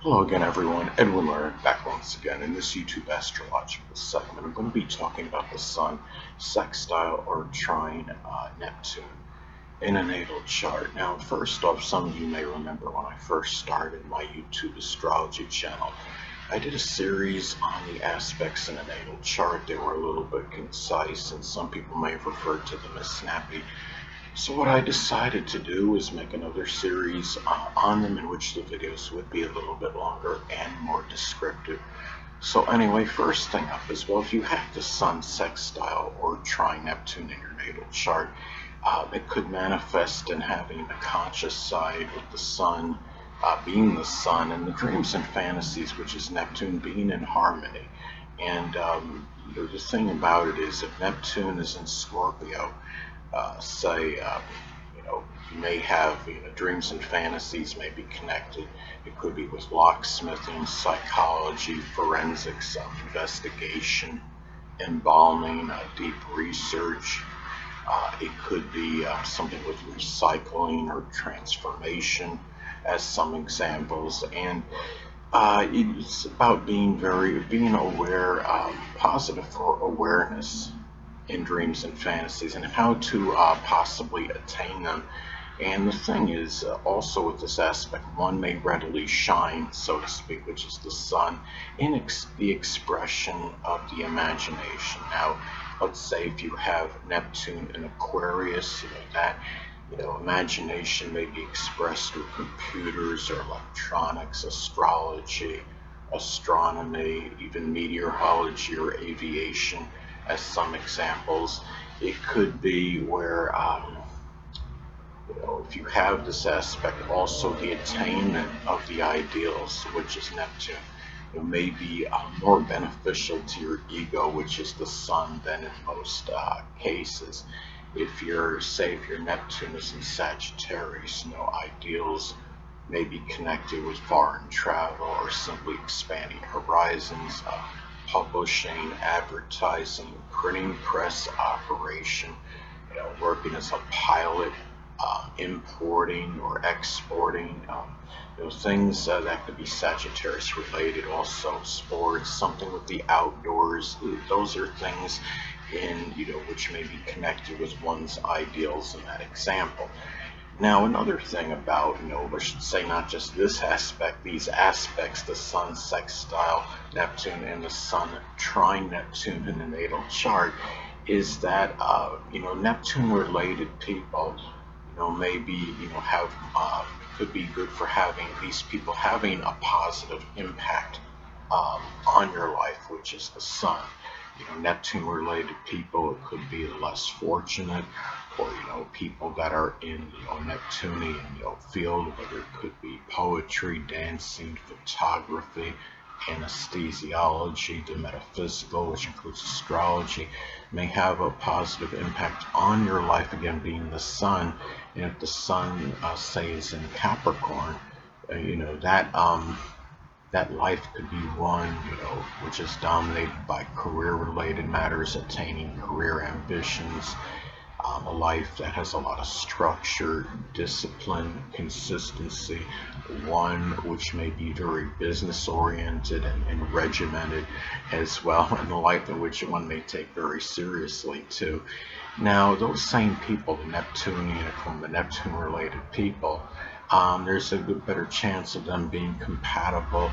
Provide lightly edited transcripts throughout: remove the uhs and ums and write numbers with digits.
Hello again, everyone. Edwin Learnard back once again in this YouTube astrological segment. I'm going to be talking about the Sun, Sextile, or Trine Neptune in a natal chart. Now, first off, some of you may remember when I first started my YouTube astrology channel, I did a series on the aspects in a natal chart. They were a little bit concise, and some people may have referred to them as snappy. So what I decided to do was make another series on them in which the videos would be a little bit longer and more descriptive. So anyway, first thing up is, well, if you have the Sun sextile or trine Neptune in your natal chart, it could manifest in having the conscious side with the Sun being the Sun, and the dreams and fantasies, which is Neptune, being in harmony. And the thing about it is, if Neptune is in Scorpio, say, you may have, dreams and fantasies may be connected. It could be with locksmithing, psychology, forensics, investigation, embalming, deep research. It could be something with recycling or transformation, as some examples. And it's about being aware, positive for awareness in dreams and fantasies, and how to possibly attain them. And the thing is, also with this aspect, one may readily shine, so to speak, which is the Sun, in the expression of the imagination. Now, let's say if you have Neptune in Aquarius, imagination may be expressed through computers or electronics, astrology, astronomy, even meteorology or aviation, as some examples. It could be where, if you have this aspect, also the attainment of the ideals, which is Neptune, it may be more beneficial to your ego, which is the Sun, than in most cases. If your Neptune is in Sagittarius, ideals may be connected with foreign travel or simply expanding horizons, publishing, advertising, printing press operation, working as a pilot, importing or exporting, things that could be Sagittarius related. Also, sports, something with the outdoors. Those are things which may be connected with one's ideals in that example. Now, another thing about, I should say not just this aspect, these aspects, the Sun sextile Neptune and the Sun trine Neptune in the natal chart, is that, Neptune-related people, maybe, could be good for having these people having a positive impact on your life, which is the Sun. Neptune-related people, it could be less fortunate, or people that are in Neptunian field, whether it could be poetry, dancing, photography, anesthesiology, the metaphysical, which includes astrology, may have a positive impact on your life, again being the Sun. And if the Sun, say, is in Capricorn, that life could be one, which is dominated by career-related matters, attaining career ambitions, a life that has a lot of structure, discipline, consistency, one which may be very business-oriented and regimented as well, and a life in which one may take very seriously too. Now, those same people, the Neptune-related people, there's a better chance of them being compatible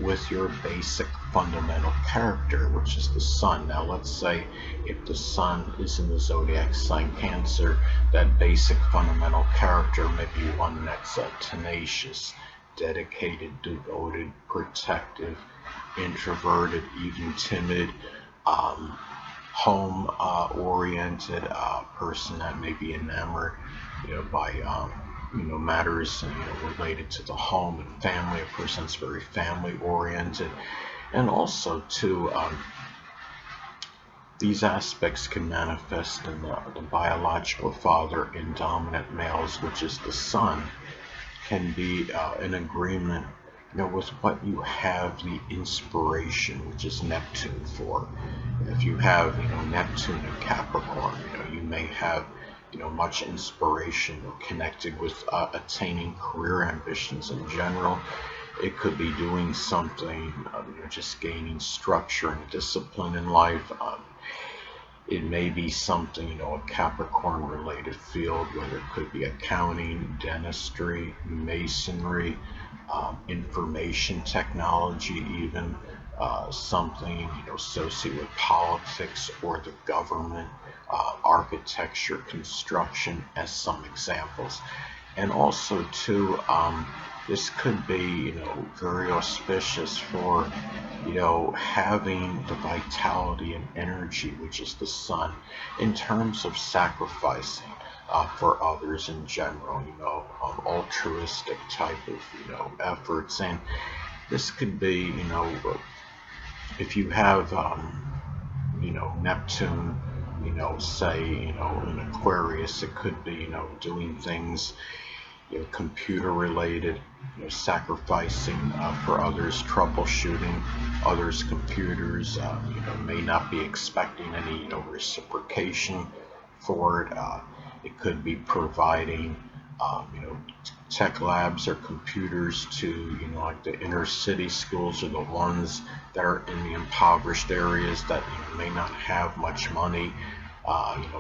with your basic fundamental character, which is the Sun. Now, let's say if the Sun is in the zodiac sign Cancer, that basic fundamental character may be one that's tenacious, dedicated, devoted, protective, introverted, even timid, home-oriented, person that may be enamored, by matters related to the home and family, a person that's very family-oriented. And also too, these aspects can manifest in the biological father in dominant males, which is the Sun, can be in agreement with what you have the inspiration, which is Neptune, for. If you have Neptune in Capricorn, you may have much inspiration connected with attaining career ambitions in general. It could be doing something, just gaining structure and discipline in life. It may be something, a Capricorn related field, whether it could be accounting, dentistry, masonry, information technology, even something, associated with politics or the government, architecture, construction, as some examples. And also too, this could be, very auspicious for, having the vitality and energy, which is the sun, in terms of sacrificing for others in general, altruistic type of, efforts. And this could be, if you have, Neptune, say, in Aquarius, it could be, doing things, computer related, sacrificing for others, troubleshooting others' computers, may not be expecting any, reciprocation for it. It could be providing, tech labs or computers to, like the inner city schools or the ones that are in the impoverished areas that, may not have much money,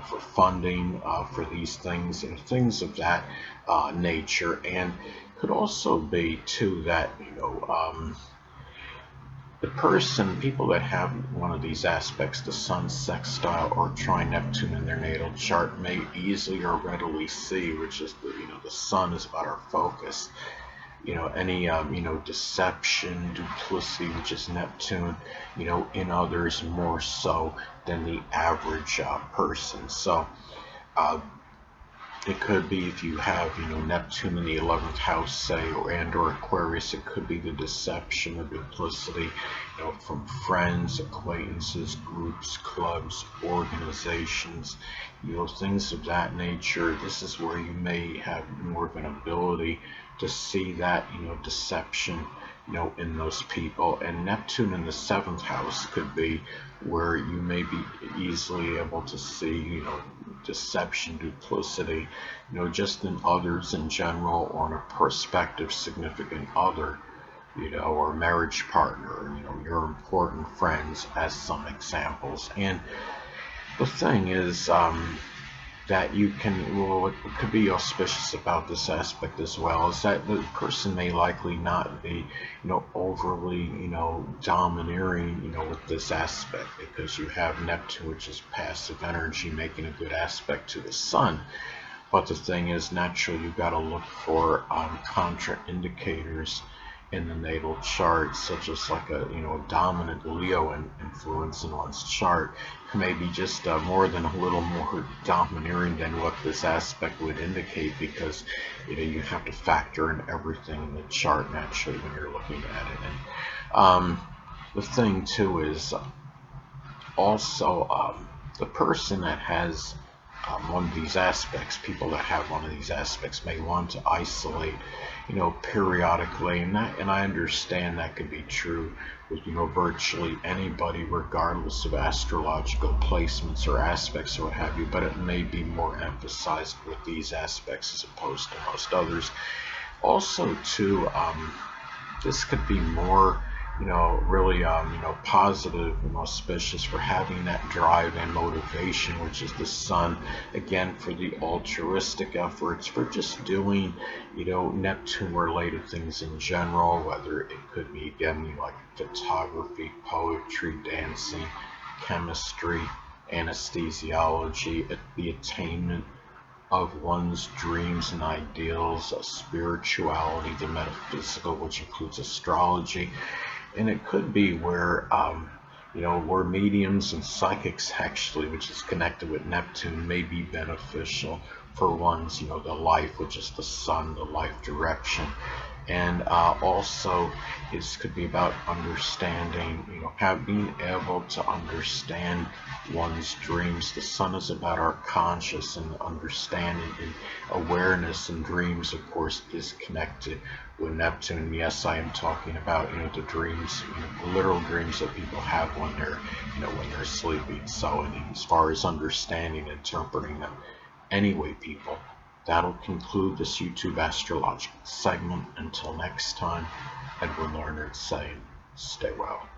for funding for these things, and things of that nature. And could also be too that, people that have one of these aspects, the sun, sextile, or trine Neptune in their natal chart, may easily or readily see, which is the sun is about our focus. Any deception, duplicity, which is Neptune, in others more so than the average person. So it could be, if you have, Neptune in the 11th house, say, or Aquarius, it could be the deception or duplicity, from friends, acquaintances, groups, clubs, organizations, things of that nature. This is where you may have more of an ability to see that, deception, in those people. And Neptune in the 7th house could be where you may be easily able to see, deception, duplicity, just in others in general, or in a prospective significant other, or marriage partner, your important friends, as some examples. And the thing is, that you can, what could be auspicious about this aspect as well, is that the person may likely not be, overly, domineering, with this aspect, because you have Neptune, which is passive energy, making a good aspect to the sun. But the thing is, naturally, you've got to look for contraindicators in the natal chart, such as like a dominant Leo influence in one's chart, maybe just more than a little more domineering than what this aspect would indicate, because you have to factor in everything in the chart naturally when you're looking at it. And the thing too is also the person that has one of these aspects, people that have one of these aspects may want to isolate, periodically, and I understand that could be true with, virtually anybody, regardless of astrological placements or aspects or what have you, but it may be more emphasized with these aspects as opposed to most others. Also, too, this could be more, really, positive and auspicious for having that drive and motivation, which is the sun, again, for the altruistic efforts, for just doing, Neptune related things in general, whether it could be, again, like photography, poetry, dancing, chemistry, anesthesiology, the attainment of one's dreams and ideals, spirituality, the metaphysical, which includes astrology. And it could be where, where mediums and psychics actually, which is connected with Neptune, may be beneficial for one's, the life, which is the sun, the life direction. And also, this could be about understanding, being able to understand one's dreams. The sun is about our conscious and understanding, and awareness, and dreams, of course, is connected with Neptune. Yes, I am talking about, the dreams, the literal dreams that people have when they're sleeping. So, and as far as understanding, interpreting them, anyway, people, That'll conclude this YouTube astrological segment. Until next time, Edwin Learnard saying, stay well.